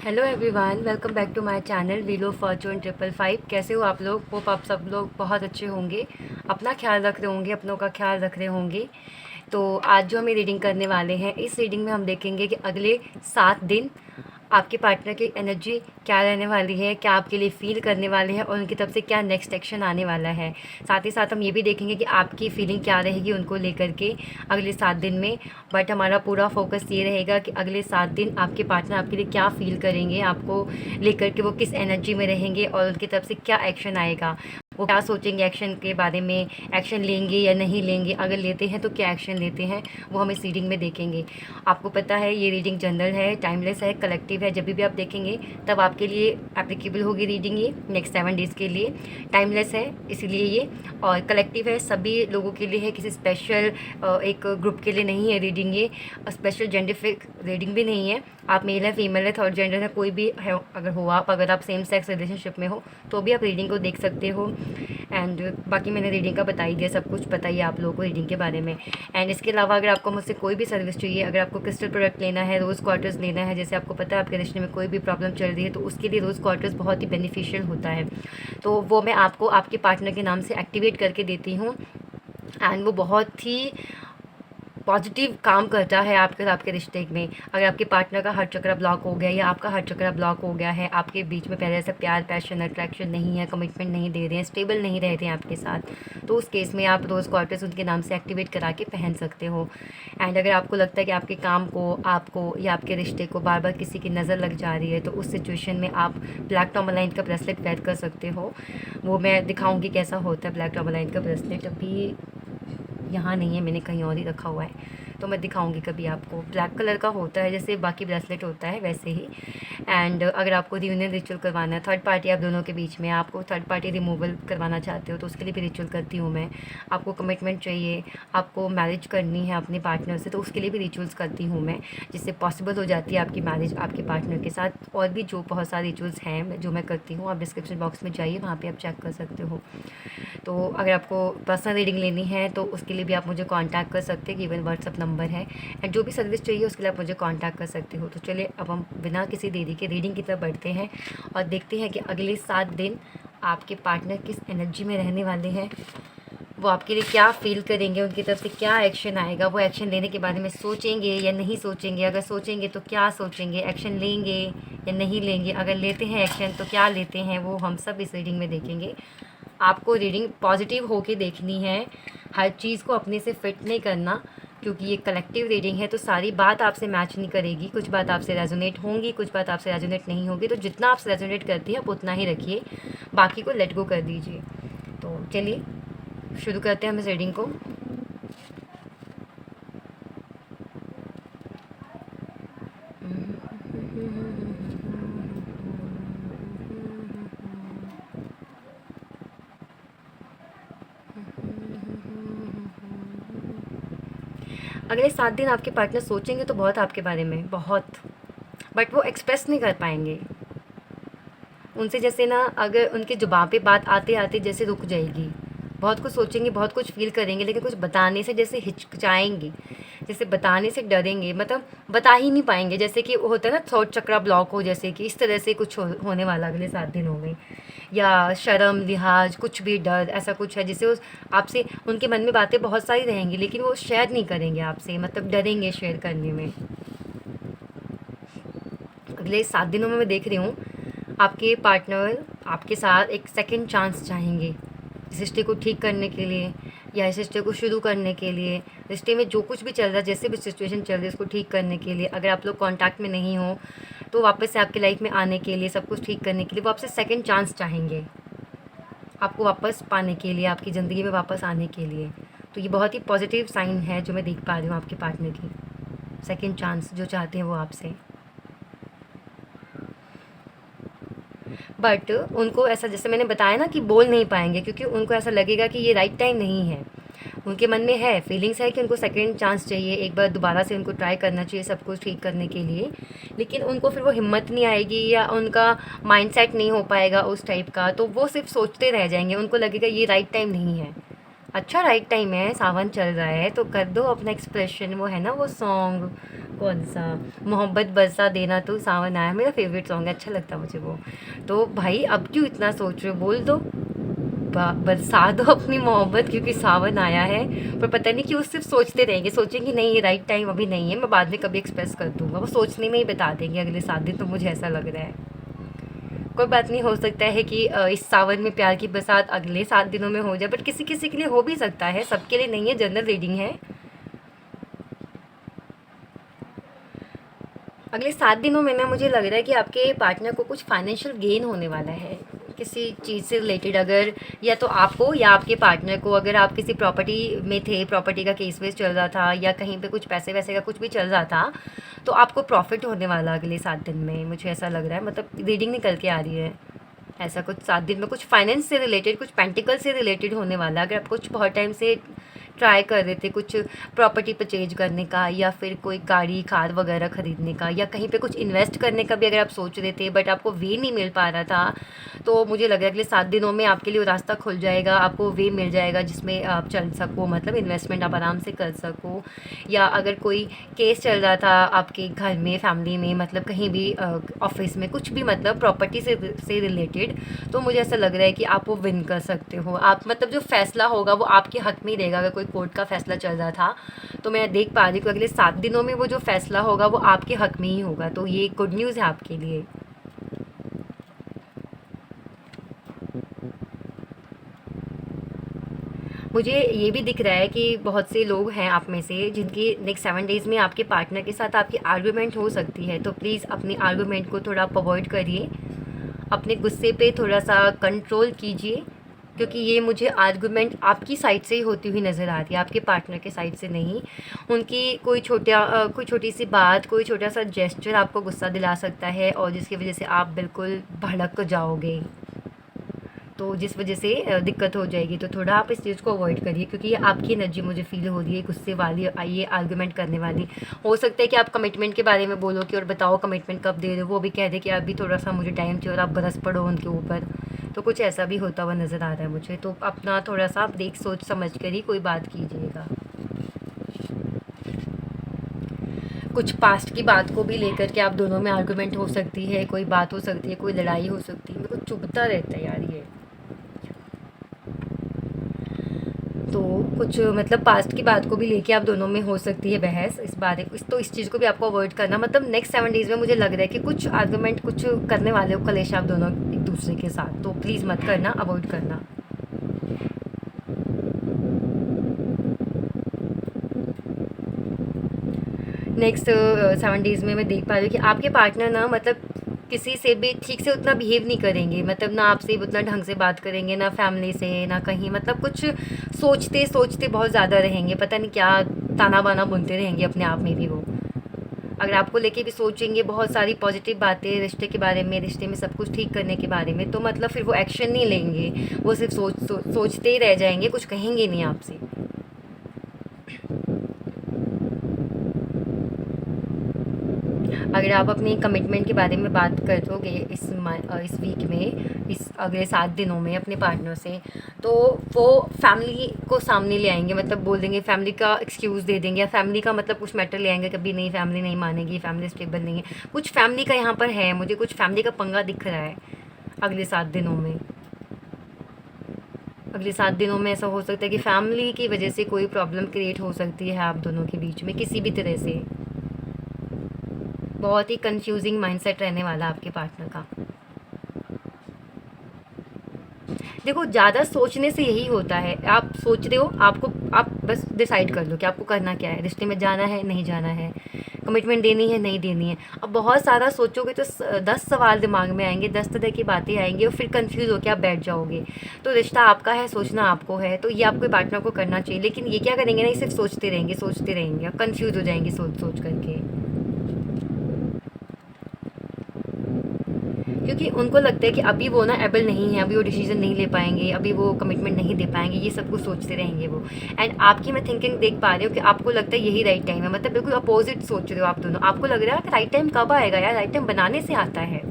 Hello everyone, welcome back to my channel wheel of fortune 555। कैसे हो आप लोग? होप आप सब लोग बहुत अच्छे होंगे, अपना ख्याल रख रहे होंगे, अपनों का ख्याल रख रहे होंगे। तो आज जो हम रीडिंग करने वाले हैं, इस रीडिंग में हम देखेंगे कि अगले 7 दिन आपके पार्टनर की एनर्जी क्या रहने वाली है, क्या आपके लिए फ़ील करने वाले हैं और उनकी तरफ से क्या नेक्स्ट एक्शन आने वाला है। साथ ही साथ हम ये भी देखेंगे कि आपकी फ़ीलिंग क्या रहेगी उनको लेकर के अगले 7 दिन में। बट हमारा पूरा फोकस ये रहेगा कि अगले 7 दिन आपके पार्टनर आपके लिए क्या फ़ील करेंगे, आपको लेकर के वो किस एनर्जी में रहेंगे और उनकी तरफ से क्या एक्शन आएगा, वो क्या सोचेंगे एक्शन के बारे में, एक्शन लेंगे या नहीं लेंगे, अगर लेते हैं तो क्या एक्शन लेते हैं, वो हम इस रीडिंग में देखेंगे। आपको पता है ये रीडिंग जनरल है, टाइमलेस है, कलेक्टिव है। जब भी आप देखेंगे तब आपके लिए एप्लीकेबल होगी रीडिंग, ये नेक्स्ट 7 डेज़ के लिए। टाइमलेस है इसीलिए ये, और कलेक्टिव है, सभी लोगों के लिए है, किसी स्पेशल एक ग्रुप के लिए नहीं है रीडिंग ये। स्पेशल जेंडरफिक रीडिंग भी नहीं है। आप मेल है, फीमेल है, थर्ड जेंडर है, कोई भी है अगर हो आप, अगर आप सेम सेक्स रिलेशनशिप में हो तो भी आप रीडिंग को देख सकते हो। एंड बाकी मैंने रीडिंग का बता ही दिया, सब कुछ पता ही है आप लोगों को रीडिंग के बारे में। एंड इसके अलावा अगर आपको मुझसे कोई भी सर्विस चाहिए, अगर आपको क्रिस्टल प्रोडक्ट लेना है, रोज़ क्वार्टर्स लेना है, जैसे आपको पता है आपके रिश्ते में कोई भी प्रॉब्लम चल रही है तो उसके लिए रोज़ क्वार्टर्स बहुत ही बेनिफिशियल होता है, तो वो मैं आपको आपके पार्टनर के नाम से एक्टिवेट करके देती हूँ। एंड वो बहुत ही पॉजिटिव काम करता है आपके आपके रिश्ते में। अगर आपके पार्टनर का हार्ट चक्र ब्लॉक हो गया या आपका हार्ट चक्र ब्लॉक हो गया है, आपके बीच में पहले से प्यार, पैशन, अट्रैक्शन नहीं है, कमिटमेंट नहीं दे रहे हैं, स्टेबल नहीं रह रहे हैं आपके साथ, तो उस केस में आप रोज़ क्वार्टर्स उनके नाम से एक्टिवेट करा के पहन सकते हो। एंड अगर आपको लगता है कि आपके काम को, आपको या आपके रिश्ते को बार बार किसी की नज़र लग जा रही है, तो उस सिचुएशन में आप ब्लैक टॉर्मलाइन का ब्रेसलेट वेयर कर सकते हो। वो मैं दिखाऊंगी कैसा होता है ब्लैक टॉर्मलाइन का ब्रेसलेट। अभी यहाँ नहीं है, मैंने कहीं और ही रखा हुआ है, तो मैं दिखाऊंगी कभी आपको। ब्लैक कलर का होता है जैसे बाकी ब्रेसलेट होता है वैसे ही। एंड अगर आपको रियूनियन रिचुअल करवाना है, थर्ड पार्टी आप दोनों के बीच में, आपको थर्ड पार्टी रिमूवल करवाना चाहते हो तो उसके लिए भी रिचुअल करती हूँ मैं। आपको कमिटमेंट चाहिए, आपको मैरिज करनी है अपने पार्टनर से, तो उसके लिए भी रिचुअल्स करती हूँ मैं, जिससे पॉसिबल हो जाती है आपकी मैरिज आपके पार्टनर के साथ। और भी जो बहुत सारे रिचुअल्स हैं जो मैं करती हूँ, आप डिस्क्रिप्शन बॉक्स में जाइए, वहाँ पर आप चेक कर सकते हो। तो अगर आपको पर्सनल रीडिंग लेनी है तो उसके लिए भी आप मुझे कांटेक्ट कर सकते हैं, इवन व्हाट्सअप नंबर है। एंड जो भी सर्विस चाहिए उसके लिए आप मुझे कांटेक्ट कर सकते हो। तो चलिए अब हम बिना किसी देरी के रीडिंग की तरफ बढ़ते हैं और देखते हैं कि अगले 7 दिन आपके पार्टनर किस एनर्जी में रहने वाले हैं, वो आपके लिए क्या फ़ील करेंगे, उनकी तरफ से क्या एक्शन आएगा, वो एक्शन लेने के बारे में सोचेंगे या नहीं सोचेंगे, अगर सोचेंगे तो क्या सोचेंगे, एक्शन लेंगे या नहीं लेंगे, अगर लेते हैं एक्शन तो क्या लेते हैं, वो हम सब इस रीडिंग में देखेंगे। आपको रीडिंग पॉजिटिव होके देखनी है, हर चीज़ को अपने से फिट नहीं करना, क्योंकि ये कलेक्टिव रीडिंग है तो सारी बात आपसे मैच नहीं करेगी। कुछ बात आपसे रेजोनेट होंगी, कुछ बात आपसे रेजोनेट नहीं होगी, तो जितना आपसे रेजोनेट करती है आप उतना ही रखिए, बाकी को लेट गो कर दीजिए। तो चलिए शुरू करते हैं हम इस रीडिंग को। अगले 7 दिन आपके पार्टनर सोचेंगे तो बहुत आपके बारे में, बहुत, बट वो एक्सप्रेस नहीं कर पाएंगे। उनसे जैसे ना, अगर उनके जुबान पे बात आते आते जैसे रुक जाएगी। बहुत कुछ सोचेंगे, बहुत कुछ फील करेंगे, लेकिन कुछ बताने से जैसे हिचकिचाएंगे, जैसे बताने से डरेंगे, मतलब बता ही नहीं पाएंगे। जैसे कि होता है ना, थॉट चक्रा ब्लॉक हो, जैसे कि इस तरह से कुछ होने वाला अगले 7 दिनों में। या शर्म, लिहाज, कुछ भी डर, ऐसा कुछ है जिससे आपसे, उनके मन में बातें बहुत सारी रहेंगी लेकिन वो शेयर नहीं करेंगे आपसे, मतलब डरेंगे शेयर करने में। अगले 7 दिनों में मैं देख रही हूँ आपके पार्टनर आपके साथ एक सेकंड चांस चाहेंगे, इस रिश्ते को ठीक करने के लिए या इस रिश्ते को शुरू करने के लिए, रिश्ते में जो कुछ भी चल रहा है, जैसे भी सिचुएशन चल रही है उसको ठीक करने के लिए। अगर आप लोग कांटेक्ट में नहीं हो तो वापस से आपकी लाइफ में आने के लिए, सब कुछ ठीक करने के लिए वो आपसे सेकंड चांस चाहेंगे, आपको वापस पाने के लिए, आपकी ज़िंदगी में वापस आने के लिए। तो ये बहुत ही पॉजिटिव साइन है जो मैं देख पा रही हूँ आपके पार्टनर की, सेकंड चांस जो चाहते हैं वो आपसे। बट उनको ऐसा, जैसे मैंने बताया ना, कि बोल नहीं पाएंगे क्योंकि उनको ऐसा लगेगा कि ये राइट टाइम नहीं है। उनके मन में है, फीलिंग्स है कि उनको सेकंड चांस चाहिए, एक बार दोबारा से उनको ट्राई करना चाहिए सब कुछ ठीक करने के लिए, लेकिन उनको फिर वो हिम्मत नहीं आएगी या उनका माइंडसेट नहीं हो पाएगा उस टाइप का, तो वो सिर्फ सोचते रह जाएंगे। उनको लगेगा ये राइट टाइम नहीं है, अच्छा राइट टाइम है, सावन चल रहा है तो कर दो अपना एक्सप्रेशन। वो है ना वो सॉन्ग, कौन सा, मोहब्बत बरसा देना तो सावन आया, मेरा फेवरेट सॉन्ग है, अच्छा लगता है मुझे वो। तो भाई अब क्यों इतना सोच रहे हो, बोल दो, बरसा दो अपनी मोहब्बत, क्योंकि सावन आया है। पर पता नहीं क्यों सिर्फ सोचते रहेंगे, सोचेंगे नहीं ये राइट टाइम अभी नहीं है, मैं बाद में कभी एक्सप्रेस कर दूंगा, वो सोचने में ही बता देंगे अगले 7 दिन, तो मुझे ऐसा लग रहा है। कोई बात नहीं, हो सकता है कि इस सावन में प्यार की बरसात अगले 7 दिनों में हो जाए, बट किसी किसी के लिए हो भी सकता है, सबके लिए नहीं है, जनरल रीडिंग है। अगले 7 दिनों में ना मुझे लग रहा है कि आपके पार्टनर को कुछ फाइनेंशियल गेन होने वाला है किसी चीज़ से रिलेटेड। अगर या तो आपको या आपके पार्टनर को, अगर आप किसी प्रॉपर्टी में थे, प्रॉपर्टी का केस वेस चल रहा था, या कहीं पे कुछ पैसे वैसे का कुछ भी चल रहा था, तो आपको प्रॉफिट होने वाला अगले 7 दिन में, मुझे ऐसा लग रहा है। मतलब रीडिंग निकल के आ रही है ऐसा, कुछ 7 दिन में कुछ फाइनेंस से रिलेटेड, कुछ पेंटिकल से रिलेटेड होने वाला है। अगर आप कुछ बहुत टाइम से ट्राई कर रहे थे कुछ प्रॉपर्टी परचेज करने का, या फिर कोई गाड़ी कार वगैरह ख़रीदने का, या कहीं पे कुछ इन्वेस्ट करने का भी अगर आप सोच रहे थे बट आपको वे नहीं मिल पा रहा था, तो मुझे लग रहा है अगले 7 दिनों में आपके लिए वो रास्ता खुल जाएगा, आपको वे मिल जाएगा जिसमें आप चल सको, मतलब इन्वेस्टमेंट आप आराम से कर सको। या अगर कोई केस चल रहा था आपके घर में, फैमिली में, मतलब कहीं भी ऑफिस में, कुछ भी, मतलब प्रॉपर्टी से रिलेटेड, तो मुझे ऐसा लग रहा है कि आप वो विन कर सकते हो। आप मतलब जो फैसला होगा वो आपके हक में ही रहेगा। अगर कोई कोर्ट का फैसला चल रहा था तो मैं देख पा रही हूँ कि अगले 7 दिनों में वो जो फैसला होगा वो आपके हक में ही होगा, तो ये गुड न्यूज़ है आपके लिए। मुझे ये भी दिख रहा है कि बहुत से लोग हैं आप में से जिनकी नेक्स्ट 7 डेज़ में आपके पार्टनर के साथ आपकी आर्गुमेंट हो सकती है, तो प्लीज़ अपनी आर्गुमेंट को थोड़ा आप अवॉइड करिए, अपने गुस्से पे थोड़ा सा कंट्रोल कीजिए, क्योंकि ये मुझे आर्गुमेंट आपकी साइड से ही होती हुई नज़र आ रही है, आपके पार्टनर के साइड से नहीं। उनकी कोई छोटी सी बात, कोई छोटा सा जेस्चर आपको गुस्सा दिला सकता है, और जिसकी वजह से आप बिल्कुल भड़क जाओगे, तो जिस वजह से दिक्कत हो जाएगी। तो थोड़ा आप इस चीज़ को अवॉइड करिए, क्योंकि ये आपकी एनर्जी मुझे फ़ील हो रही है गुस्से वाली, ये आर्गुमेंट करने वाली। हो सकता है कि आप कमिटमेंट के बारे में बोलो कि और बताओ कमिटमेंट कब दे रहे हो, वो भी कह दे कि अभी थोड़ा सा मुझे टाइम चाहिए, और आप बरस पड़ो उनके ऊपर। तो कुछ ऐसा भी होता हुआ नज़र आ रहा है मुझे, तो अपना थोड़ा सा आप देख सोच समझ कर ही कोई बात कीजिएगा। कुछ पास्ट की बात को भी लेकर के आप दोनों में आर्गुमेंट हो सकती है, कोई बात हो सकती है, कोई लड़ाई हो सकती है, मेरे को चुभता रहता है यार ये। तो कुछ मतलब पास्ट की बात को भी लेके आप दोनों में हो सकती है बहस इस बारे, इस चीज़ को भी आपको अवॉइड करना। मतलब नेक्स्ट 7 डेज़ में मुझे लग रहा है कि कुछ आर्गुमेंट कुछ करने वाले हो कलेश आप दोनों एक दूसरे के साथ, तो प्लीज़ मत करना, अवॉइड करना। नेक्स्ट 7 डेज़ में मैं देख पा रही हूँ कि आपके पार्टनर ना, मतलब किसी से भी ठीक से उतना बिहेव नहीं करेंगे, मतलब ना आपसे उतना ढंग से बात करेंगे, ना फैमिली से, ना कहीं, मतलब कुछ सोचते सोचते बहुत ज़्यादा रहेंगे, पता नहीं क्या ताना बाना बुनते रहेंगे अपने आप में भी वो। अगर आपको लेके भी सोचेंगे बहुत सारी पॉजिटिव बातें रिश्ते के बारे में, रिश्ते में सब कुछ ठीक करने के बारे में, तो मतलब फिर वो एक्शन नहीं लेंगे, वो सिर्फ सोचते ही रह जाएंगे, कुछ कहेंगे नहीं आपसे। अगर आप अपनी कमिटमेंट के बारे में बात करोगे इस वीक में, इस अगले 7 दिनों में अपने पार्टनर से, तो वो फैमिली को सामने ले आएंगे, मतलब बोल देंगे, फैमिली का एक्सक्यूज़ दे देंगे, या फैमिली का मतलब कुछ मैटर ले आएंगे, कभी नहीं फैमिली नहीं मानेगी, फैमिली स्टेबल नहीं है, कुछ फैमिली का यहाँ पर है, मुझे कुछ फैमिली का पंगा दिख रहा है अगले 7 दिनों में। अगले 7 दिनों में ऐसा हो सकता है कि फैमिली की वजह से कोई प्रॉब्लम क्रिएट हो सकती है आप दोनों के बीच में किसी भी तरह से। बहुत ही कंफ्यूजिंग माइंडसेट रहने वाला आपके पार्टनर का। देखो, ज़्यादा सोचने से यही होता है, आप सोच रहे हो, आप बस डिसाइड कर लो कि आपको करना क्या है, रिश्ते में जाना है नहीं जाना है, कमिटमेंट देनी है नहीं देनी है। अब बहुत सारा सोचोगे तो 10 सवाल दिमाग में आएंगे, 10 तरह की बातें आएंगी, और फिर कंफ्यूज होकर आप बैठ जाओगे। तो रिश्ता आपका है, सोचना आपको है, तो ये आपके पार्टनर को करना चाहिए। लेकिन ये क्या करेंगे ना, ये सिर्फ सोचते रहेंगे, आप कन्फ्यूज़ हो जाएंगे सोच सोच करके, क्योंकि उनको लगता है कि अभी वो ना एबल नहीं है, अभी वो डिसीजन नहीं ले पाएंगे, अभी वो कमिटमेंट नहीं दे पाएंगे, ये सब कुछ सोचते रहेंगे वो। एंड आपकी मैं थिंकिंग देख पा रही हूँ कि आपको लगता है यही राइट टाइम है, मतलब बिल्कुल अपोजिट सोच रहे हो आप दोनों। आपको लग रहा है कि राइट टाइम कब आएगा यार, राइट टाइम बनाने से आता है,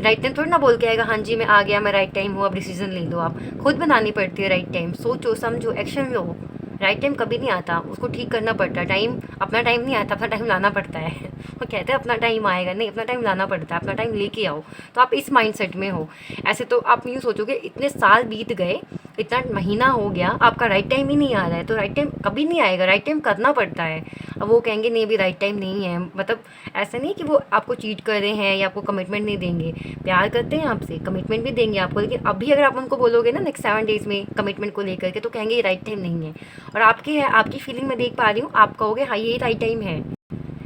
राइट टाइम थोड़ी ना बोल के आएगा हाँ जी मैं आ गया, मैं राइट टाइम हूँ, अब डिसीजन ले लो। आप खुद बनानी पड़ती है राइट टाइम। सोचो, समझो, एक्शन लो। राइट टाइम कभी नहीं आता, उसको ठीक करना पड़ता है। टाइम अपना टाइम नहीं आता, अपना टाइम लाना पड़ता है। वो कहते हैं अपना टाइम आएगा, नहीं, अपना टाइम लाना पड़ता है, अपना टाइम लेके आओ। तो आप इस माइंडसेट में हो। ऐसे तो आप यूँ सोचोगे इतने साल बीत गए, इतना महीना हो गया, आपका राइट टाइम ही नहीं आ रहा है, तो राइट टाइम कभी नहीं आएगा। राइट टाइम करना पड़ता है। अब वो कहेंगे नहीं अभी राइट टाइम नहीं है, मतलब ऐसा नहीं कि वो आपको चीट कर रहे हैं या आपको कमिटमेंट नहीं देंगे। प्यार करते हैं आपसे, कमिटमेंट भी देंगे आपको, लेकिन अभी अगर आप उनको बोलोगे ना नेक्स्ट 7 डेज़ में कमिटमेंट को लेकर के, तो कहेंगे ये राइट टाइम नहीं है। और आपकी है, आपकी फीलिंग में देख पा रही हूँ, आप कहोगे हाँ ये राइट टाइम है।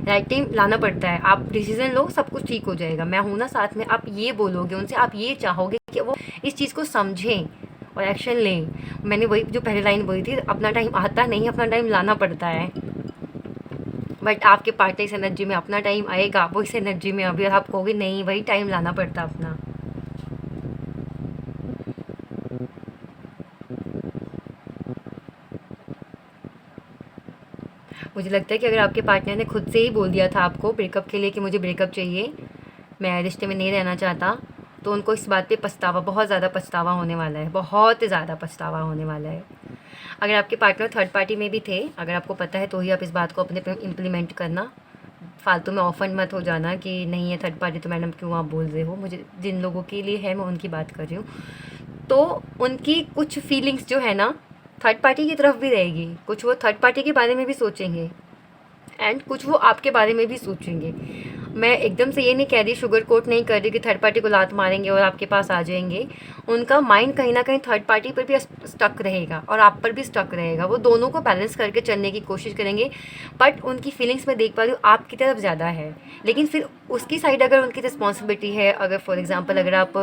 राइट टाइम लाना पड़ता है। आप डिसीजन लो, सब कुछ ठीक हो जाएगा, मैं हूँ ना साथ में। आप ये बोलोगे उनसे, आप ये चाहोगे कि वो इस चीज़ को समझें और एक्शन लें। मैंने वही जो पहली लाइन बोली थी, अपना टाइम आता नहीं, अपना टाइम लाना पड़ता है। बट आपके पार्टनर इस एनर्जी में अपना टाइम आएगा, वो इस एनर्जी में अभी आप कहोगे नहीं वही टाइम लाना पड़ता अपना। मुझे लगता है कि अगर आपके पार्टनर ने खुद से ही बोल दिया था आपको ब्रेकअप के लिए कि मुझे ब्रेकअप चाहिए, मैं रिश्ते में नहीं रहना चाहता, तो उनको इस बात पे पछतावा, बहुत ज़्यादा पछतावा होने वाला है, बहुत ज़्यादा पछतावा होने वाला है। अगर आपके पार्टनर थर्ड पार्टी में भी थे, अगर आपको पता है, तो ही आप इस बात को अपने पे इम्प्लीमेंट करना। फालतू में ऑफेंड मत हो जाना कि नहीं है थर्ड पार्टी, तो मैडम क्यों आप बोल रहे हो। मुझे जिन लोगों के लिए है मैं उनकी बात कर रही हूँ। तो उनकी कुछ फीलिंग्स जो है ना थर्ड पार्टी की तरफ भी रहेगी, कुछ वो थर्ड पार्टी के बारे में भी सोचेंगे एंड कुछ वो आपके बारे में भी सोचेंगे। मैं एकदम से ये नहीं कह रही, शुगर कोट नहीं कर रही कि थर्ड पार्टी को लात मारेंगे और आपके पास आ जाएंगे। उनका माइंड कहीं ना कहीं थर्ड पार्टी पर भी स्टक रहेगा और आप पर भी स्टक रहेगा। वो दोनों को बैलेंस करके चलने की कोशिश करेंगे, बट उनकी फीलिंग्स में देख पा रही हूँ आपकी तरफ ज़्यादा है। लेकिन फिर उसकी साइड अगर उनकी रिस्पॉन्सिबिलिटी है, अगर फॉर एग्जाम्पल अगर आप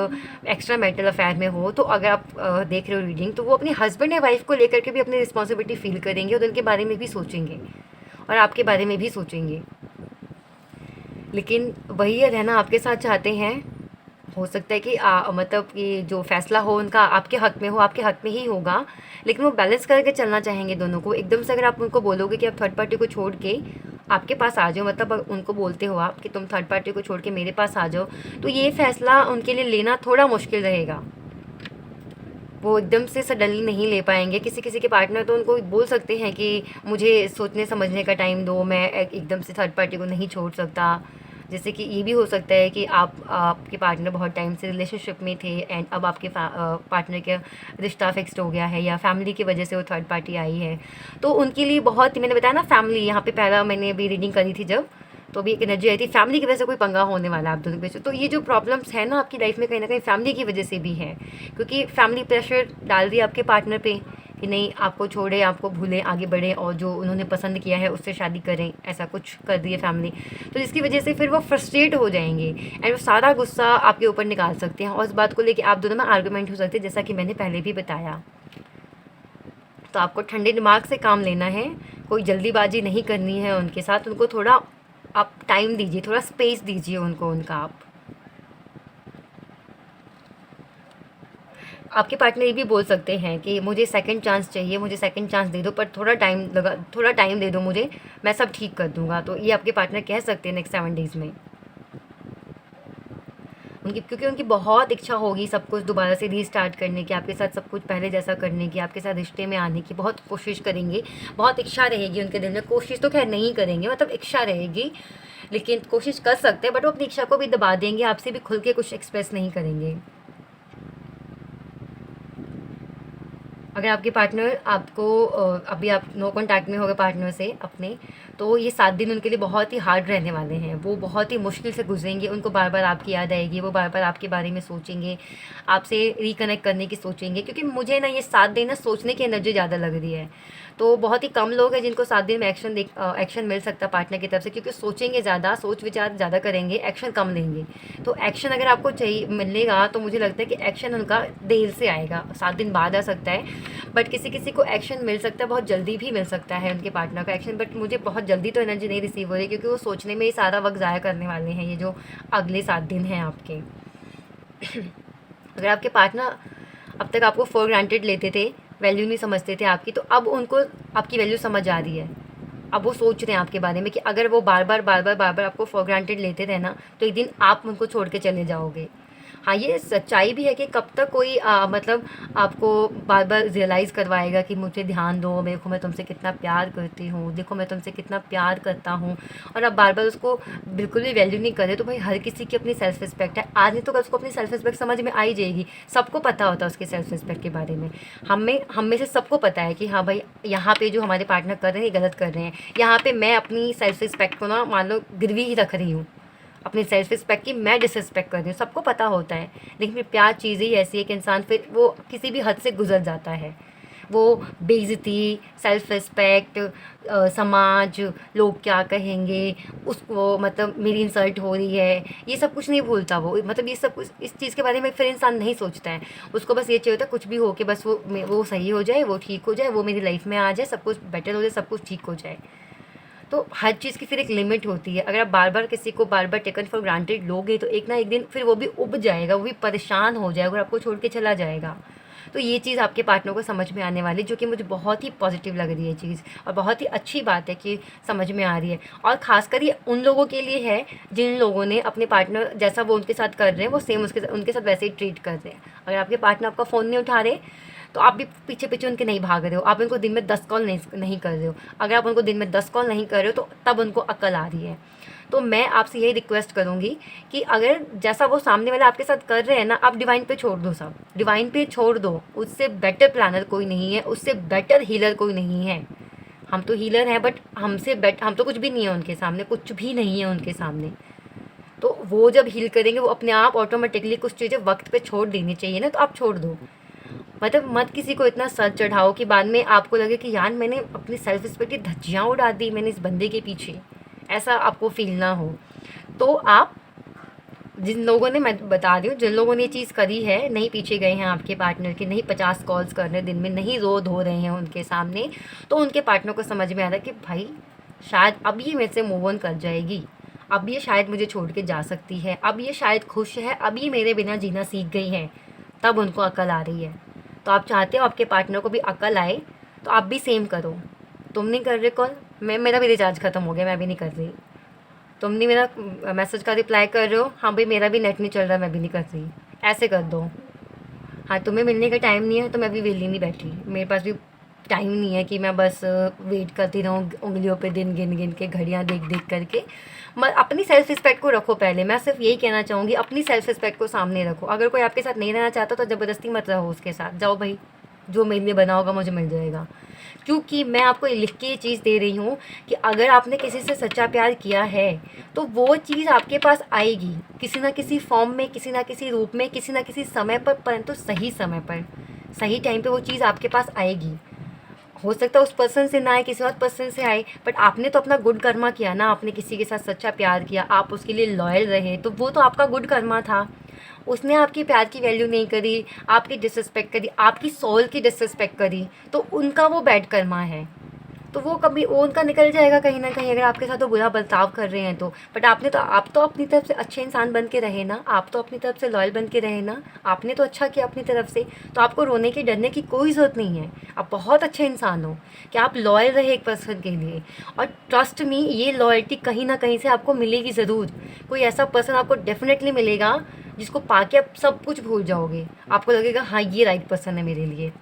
एक्स्ट्रा मैरिटल अफेयर में हो, तो अगर आप देख रहे हो रीडिंग, तो वो अपने हस्बैंड या वाइफ को लेकर के भी अपनी रिस्पॉन्सिबिलिटी फील करेंगे और उनके बारे में भी सोचेंगे और आपके बारे में भी सोचेंगे। लेकिन वही रहना आपके साथ चाहते हैं। हो सकता है कि मतलब कि जो फ़ैसला हो उनका आपके हक़ में हो, आपके हक़ में ही होगा, लेकिन वो बैलेंस करके चलना चाहेंगे दोनों को। एकदम से अगर आप उनको बोलोगे कि आप थर्ड पार्टी को छोड़ के आपके पास आ जाओ, मतलब उनको बोलते हो आप कि तुम थर्ड पार्टी को छोड़ के मेरे पास आ जाओ, तो ये फ़ैसला उनके लिए लेना थोड़ा मुश्किल रहेगा। वो एकदम से सडनली नहीं ले पाएंगे। किसी किसी के पार्टनर तो उनको बोल सकते हैं कि मुझे सोचने समझने का टाइम दो, मैं एकदम से थर्ड पार्टी को नहीं छोड़ सकता। जैसे कि ये भी हो सकता है कि आपके पार्टनर बहुत टाइम से रिलेशनशिप में थे एंड अब आपके पार्टनर का रिश्ता फिक्स्ड हो गया है या फैमिली की वजह से वो थर्ड पार्टी आई है। तो उनके लिए बहुत, मैंने बताया ना फैमिली, यहाँ पे पहला मैंने अभी रीडिंग करी थी जब, तो अभी एक एनर्जी आई थी फैमिली की वजह से कोई पंगा होने वाला है आप दोनों के बीच। तो ये जो प्रॉब्लम्स है ना आपकी लाइफ में, कहीं ना कहीं फैमिली की वजह से भी है, क्योंकि फैमिली प्रेशर डाल दिया आपके पार्टनर पे कि नहीं आपको छोड़े, आपको भूलें, आगे बढ़ें और जो उन्होंने पसंद किया है उससे शादी करें, ऐसा कुछ कर दिए फैमिली। तो जिसकी वजह से फिर वो फ्रस्ट्रेट हो जाएंगे एंड वो सारा गुस्सा आपके ऊपर निकाल सकते हैं और इस बात को लेकर आप दोनों में आर्गूमेंट हो सकते हैं, जैसा कि मैंने पहले भी बताया। तो आपको ठंडे दिमाग से काम लेना है, कोई जल्दीबाजी नहीं करनी है उनके साथ। उनको थोड़ा आप टाइम दीजिए, थोड़ा स्पेस दीजिए उनको उनका। आप आपके पार्टनर ये भी बोल सकते हैं कि मुझे सेकंड चांस चाहिए, मुझे सेकंड चांस दे दो, पर थोड़ा टाइम दे दो मुझे, मैं सब ठीक कर दूंगा। तो ये आपके पार्टनर कह सकते हैं नेक्स्ट 7 डेज़ में। उनकी, क्योंकि उनकी बहुत इच्छा होगी सब कुछ दोबारा से रीस्टार्ट करने की, आपके साथ सब कुछ पहले जैसा करने की, आपके साथ रिश्ते में आने की बहुत कोशिश करेंगे, बहुत इच्छा रहेगी उनके दिल में। कोशिश तो खैर नहीं करेंगे, मतलब इच्छा रहेगी, लेकिन कोशिश कर सकते हैं, बट वो अपनी इच्छा को भी दबा देंगे, आपसे भी खुल के कुछ एक्सप्रेस नहीं करेंगे। अगर आपके पार्टनर आपको अभी आप नो कॉन्टैक्ट में हो गए पार्टनर से अपने, तो ये 7 दिन उनके लिए बहुत ही हार्ड रहने वाले हैं। वो बहुत ही मुश्किल से गुजरेंगे, उनको बार बार आपकी याद आएगी, वो बार बार आपके बारे में सोचेंगे, आपसे रिकनेक्ट करने की सोचेंगे। क्योंकि मुझे ना ये 7 दिन ना सोचने की एनर्जी ज़्यादा लग रही है। तो बहुत ही कम लोग हैं जिनको 7 दिन में एक्शन मिल सकता है पार्टनर की तरफ से, क्योंकि सोचेंगे ज़्यादा, सोच विचार ज़्यादा करेंगे, एक्शन कम लेंगे। तो एक्शन अगर आपको चाहिए मिलेगा, तो मुझे लगता है कि एक्शन उनका देर से आएगा, 7 दिन बाद आ सकता है। बट किसी किसी को एक्शन मिल सकता है, बहुत जल्दी भी मिल सकता है उनके पार्टनर का एक्शन। बट मुझे बहुत जल्दी तो एनर्जी नहीं रिसीव हो रही, क्योंकि वो सोचने में ही सारा वक्त ज़ाया करने वाले हैं ये जो अगले 7 दिन हैं आपके। अगर आपके पार्टनर अब तक आपको फॉर ग्रांटेड लेते थे, वैल्यू नहीं समझते थे आपकी, तो अब उनको आपकी वैल्यू समझ आ रही है। अब वो सोच रहे हैं आपके बारे में कि अगर वो बार बार आपको फॉर ग्रांटेड लेते थे ना, तो एक दिन आप उनको छोड़ के चले जाओगे। हाँ, ये सच्चाई भी है कि कब तक कोई मतलब आपको बार बार रियलाइज़ करवाएगा कि मुझे ध्यान दो, देखो मैं तुमसे कितना प्यार करती हूँ, देखो मैं तुमसे कितना प्यार करता हूँ, और आप बार बार उसको बिल्कुल भी वैल्यू नहीं कर रहे। तो भाई हर किसी की अपनी सेल्फ रिस्पेक्ट है, आज नहीं तो कल उसको अपनी सेल्फ रिस्पेक्ट समझ में आ ही जाएगी। सबको पता होता है उसकी सेल्फ रिस्पेक्ट के बारे में। हम में से सबको पता है कि हाँ भाई, यहाँ पे जो हमारे पार्टनर कर रहे हैं ये गलत कर रहे हैं, यहाँ पे मैं अपनी सेल्फ रिस्पेक्ट को ना मान लो गिरवी ही रख रही हूँ, अपनी सेल्फ रिस्पेक्ट की मैं डिसरिस्पेक्ट कर रही हूँ, सबको पता होता है। लेकिन फिर प्यार चीज़ ही ऐसी है कि इंसान फिर वो किसी भी हद से गुजर जाता है। वो बेइज्जती, सेल्फ रिस्पेक्ट, समाज, लोग क्या कहेंगे, उसको मतलब मेरी इंसल्ट हो रही है, ये सब कुछ नहीं भूलता वो। मतलब ये सब कुछ इस चीज़ के बारे में फिर इंसान नहीं सोचता है। उसको बस ये चाहिए होता है कुछ भी हो के बस वो सही हो जाए, वो ठीक हो जाए, वो मेरी लाइफ में आ जाए, सब कुछ बेटर हो जाए, सब कुछ ठीक हो जाए। तो हर चीज़ की फिर एक लिमिट होती है। अगर आप बार बार किसी को बार बार टेकन फॉर ग्रांटेड लोगे तो एक ना एक दिन फिर वो भी उब जाएगा, वो भी परेशान हो जाएगा और आपको छोड़ के चला जाएगा। तो ये चीज़ आपके पार्टनर को समझ में आने वाली, जो कि मुझे बहुत ही पॉजिटिव लग रही है चीज़, और बहुत ही अच्छी बात है कि समझ में आ रही है। और ख़ासकर ये उन लोगों के लिए है जिन लोगों ने अपने पार्टनर जैसा वो उनके साथ कर रहे हैं वो सेम उनके साथ वैसे ही ट्रीट कर रहे हैं। अगर आपके पार्टनर आपका फ़ोन नहीं उठा रहे तो आप भी पीछे पीछे उनके नहीं भाग रहे हो, आप उनको दिन में 10 कॉल नहीं कर रहे हो। अगर आप उनको दिन में 10 कॉल नहीं कर रहे हो तो तब उनको अक्ल आ रही है। तो मैं आपसे यही रिक्वेस्ट करूँगी कि अगर जैसा वो सामने वाला आपके साथ कर रहे हैं ना, आप डिवाइन पे छोड़ दो, सब डिवाइन पे छोड़ दो। उससे बेटर प्लानर कोई नहीं है, उससे बेटर हीलर कोई नहीं है। हम तो हीलर हैं बट हम तो कुछ भी नहीं है उनके सामने, कुछ भी नहीं है उनके सामने। तो वो जब हील करेंगे वो अपने आप ऑटोमेटिकली कुछ चीज़ें वक्त पे छोड़ देनी चाहिए ना, तो आप छोड़ दो। मतलब मत किसी को इतना सर चढ़ाओ कि बाद में आपको लगे कि यार मैंने अपनी सेल्फ रिस्पेक्ट की धज्जियाँ उड़ा दी मैंने इस बंदे के पीछे, ऐसा आपको फील ना हो। तो आप जिन लोगों ने, मैं बता रही हूँ, जिन लोगों ने ये चीज़ करी है, नहीं पीछे गए हैं आपके पार्टनर के, नहीं 50 कॉल्स कर रहे दिन में, नहीं रो धो रहे हैं उनके सामने, तो उनके पार्टनर को समझ में आ रहा है कि भाई शायद अब ये मेरे से मूव ऑन कर जाएगी, अब ये शायद मुझे छोड़ के जा सकती है, अब ये शायद खुश है, अब ये मेरे बिना जीना सीख गई है, तब उनको अकल आ रही है। तो आप चाहते हो आपके पार्टनर को भी अकल आए, तो आप भी सेम करो। तुम नहीं कर रहे कॉल, मेरा भी रिचार्ज ख़त्म हो गया, मैं भी नहीं कर रही। तुम नहीं मेरा मैसेज का रिप्लाई कर रहे हो, हाँ भाई मेरा भी नेट नहीं चल रहा, मैं भी नहीं कर रही, ऐसे कर दो। हाँ, तुम्हें मिलने का टाइम नहीं है तो मैं भी वेली नहीं बैठी, मेरे पास भी टाइम नहीं है कि मैं बस वेट करती रहूँ उंगलियों पे दिन गिन गिन के, घड़ियाँ देख देख करके। अपनी सेल्फ रिस्पेक्ट को रखो पहले, मैं सिर्फ यही कहना चाहूँगी, अपनी सेल्फ रिस्पेक्ट को सामने रखो। अगर कोई आपके साथ नहीं रहना चाहता तो ज़बरदस्ती मत रहो उसके साथ, जाओ भाई, जो मेरे लिए बना होगा मुझे मिल जाएगा। क्योंकि मैं आपको लिख के ये चीज़ दे रही हूँ कि अगर आपने किसी से सच्चा प्यार किया है तो वो चीज़ आपके पास आएगी, किसी ना किसी फॉर्म में, किसी ना किसी रूप में, किसी ना किसी समय पर, परंतु सही समय पर, सही टाइम पे वो चीज़ आपके पास आएगी। हो सकता है उस पर्सन से ना आए, किसी और पर्सन से आए, बट आपने तो अपना गुड कर्मा किया ना, आपने किसी के साथ सच्चा प्यार किया, आप उसके लिए लॉयल रहे, तो वो तो आपका गुड कर्मा था। उसने आपके प्यार की वैल्यू नहीं करी, आपकी डिसरिस्पेक्ट करी, आपकी सोल की डिसरिस्पेक्ट करी, तो उनका वो बैड कर्मा है। तो वो कभी वो उनका निकल जाएगा कहीं ना कहीं, अगर आपके साथ वो बुरा बर्ताव कर रहे हैं तो। बट आप तो अपनी तरफ से अच्छे इंसान बन के रहे ना, आप तो अपनी तरफ से लॉयल बन के रहे ना, आपने तो अच्छा किया अपनी तरफ से, तो आपको रोने की डरने की कोई ज़रूरत नहीं है। आप बहुत अच्छे इंसान हो कि आप लॉयल रहे एक पर्सन के लिए। और ट्रस्ट मी, ये लॉयल्टी कहीं ना कहीं से आपको मिलेगी ज़रूर। कोई ऐसा पर्सन आपको डेफिनेटली मिलेगा जिसको पाके आप सब कुछ भूल जाओगे, आपको लगेगा हाँ ये राइट पर्सन है मेरे लिए।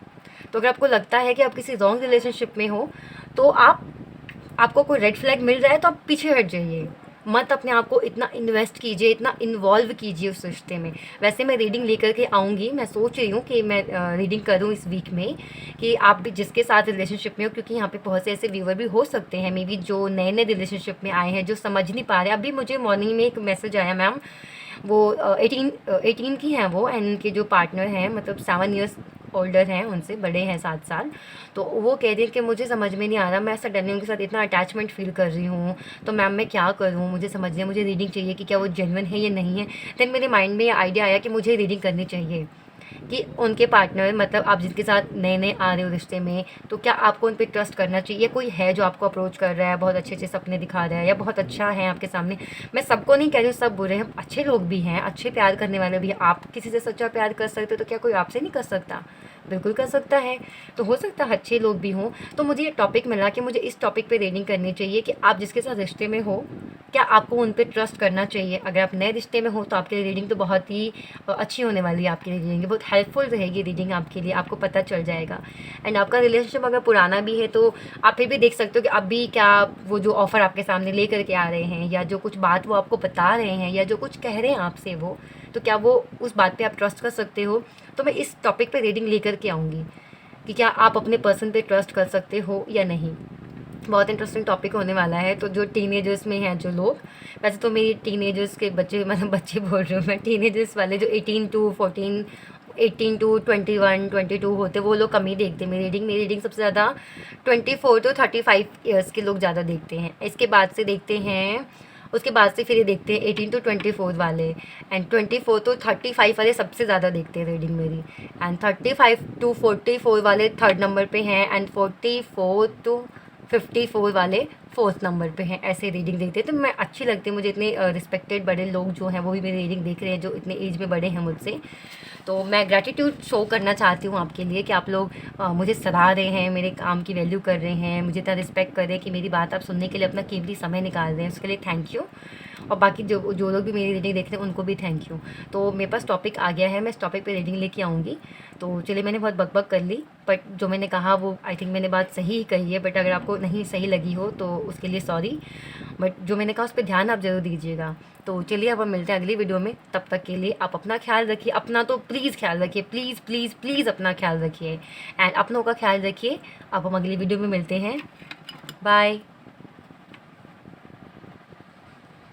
तो अगर आपको लगता है कि आप किसी रॉन्ग रिलेशनशिप में हो तो आपको कोई रेड फ्लैग मिल रहा है तो आप पीछे हट जाइए, मत अपने आप को इतना इन्वेस्ट कीजिए, इतना इन्वॉल्व कीजिए उस रिश्ते में। वैसे मैं रीडिंग लेकर के आऊँगी, मैं सोच रही हूँ कि मैं रीडिंग करूँ इस वीक में, कि आप भी जिसके साथ रिलेशनशिप में हो, क्योंकि यहाँ पे बहुत से ऐसे व्यूवर भी हो सकते हैं मे बी जो नए नए रिलेशनशिप में आए हैं, जो समझ नहीं पा रहे। अभी मुझे मॉर्निंग में एक मैसेज आया, मैम वो 18 की हैं वो, एंड उनके जो पार्टनर हैं मतलब 7 ईयर्स ओल्डर हैं, उनसे बड़े हैं 7 साल। तो वो कह रही हैं कि मुझे समझ में नहीं आ रहा, मैं सडनली उनके साथ इतना अटैचमेंट फ़ील कर रही हूँ, तो मैम मैं क्या करूँ, मुझे समझ नहीं, मुझे रीडिंग चाहिए कि क्या वो जेन्युइन है या नहीं है। देन मेरे माइंड में ये आइडिया आया कि मुझे रीडिंग करनी चाहिए कि उनके पार्टनर, मतलब आप जिनके साथ नए नए आ रहे हो रिश्ते में, तो क्या आपको उन पर ट्रस्ट करना चाहिए। कोई है जो आपको अप्रोच कर रहा है, बहुत अच्छे अच्छे सपने दिखा रहा है, या बहुत अच्छा है आपके सामने। मैं सबको नहीं कह रही हूँ सब बुरे हैं, अच्छे लोग भी हैं, अच्छे प्यार करने वाले भी हैं। आप किसी से सच्चा प्यार कर सकते हो तो क्या कोई आपसे नहीं कर सकता। बिल्कुल कर सकता है। तो हो सकता है अच्छे लोग भी हों। तो मुझे ये टॉपिक मिला कि मुझे इस टॉपिक पे रीडिंग करनी चाहिए कि आप जिसके साथ रिश्ते में हो, क्या आपको उन पे ट्रस्ट करना चाहिए। अगर आप नए रिश्ते में हो तो आपके लिए रीडिंग तो बहुत ही अच्छी होने वाली है। आपके लिए रीडिंग बहुत हेल्पफुल रहेगी रीडिंग आपके लिए, आपको पता चल जाएगा। एंड आपका रिलेशनशिप अगर पुराना भी है तो आप फिर भी देख सकते हो कि अभी क्या वो जो ऑफ़र आपके सामने लेकर के आ रहे हैं, या जो कुछ बात वो आपको बता रहे हैं, या जो कुछ कह रहे हैं आपसे वो, तो क्या वो उस बात पे आप ट्रस्ट कर सकते हो। तो मैं इस टॉपिक पे रीडिंग लेकर के आऊँगी कि क्या आप अपने पर्सन पे ट्रस्ट कर सकते हो या नहीं। बहुत इंटरेस्टिंग टॉपिक होने वाला है। तो जो टीनेजर्स में हैं जो लोग, वैसे तो मेरी टीनेजर्स के बच्चे, मतलब बच्चे बोल रही हूँ मैं, टीनेजर्स वाले जो 18 टू 14, 18 टू 21, 22 होते, वो लोग कम ही देखते हैं मेरी रीडिंग सबसे ज़्यादा 24 टू 35 ईयर्स के लोग ज़्यादा देखते हैं। इसके बाद से देखते हैं, उसके बाद से फिर ये देखते हैं 18 टू 24 वाले, एंड 24 टू 35 वाले सबसे ज़्यादा देखते हैं रीडिंग मेरी, एंड 35 टू 44 वाले थर्ड नंबर पे हैं, एंड 44 टू 54 वाले फोर्थ नंबर पे हैं। ऐसे रीडिंग देखते हैं। तो मैं अच्छी लगती है मुझे, इतने रिस्पेक्टेड बड़े लोग जो हैं वो भी मेरी रीडिंग देख रहे हैं, जो इतने एज में बड़े हैं मुझसे। तो मैं ग्रैटिट्यूड शो करना चाहती हूँ आपके लिए कि आप लोग मुझे सराह रहे हैं, मेरे काम की वैल्यू कर रहे हैं, मुझे इतना रिस्पेक्ट कर रहे हैं कि मेरी बात आप सुनने के लिए अपना कीमती समय निकाल रहे हैं, उसके लिए थैंक यू। और बाकी जो जो लोग भी मेरी रीडिंग देख रहे हैं उनको भी थैंक यू। तो मेरे पास टॉपिक आ गया है, मैं इस टॉपिक पे रीडिंग लेके आऊँगी। तो चलिए, मैंने बहुत बकबक कर ली, बट जो मैंने कहा वो आई थिंक मैंने बात सही ही कही है। बट अगर आपको नहीं सही लगी हो तो उसके लिए सॉरी, बट जो मैंने कहा उस पर ध्यान आप ज़रूर दीजिएगा। तो चलिए, अब हम मिलते हैं अगली वीडियो में। तब तक के लिए आप अपना ख्याल रखिए, अपना तो प्लीज़ ख्याल रखिए, प्लीज़ प्लीज़ प्लीज़ अपना ख्याल रखिए, एंड अपनों का ख्याल रखिए। अब हम अगली वीडियो में मिलते हैं। बाय।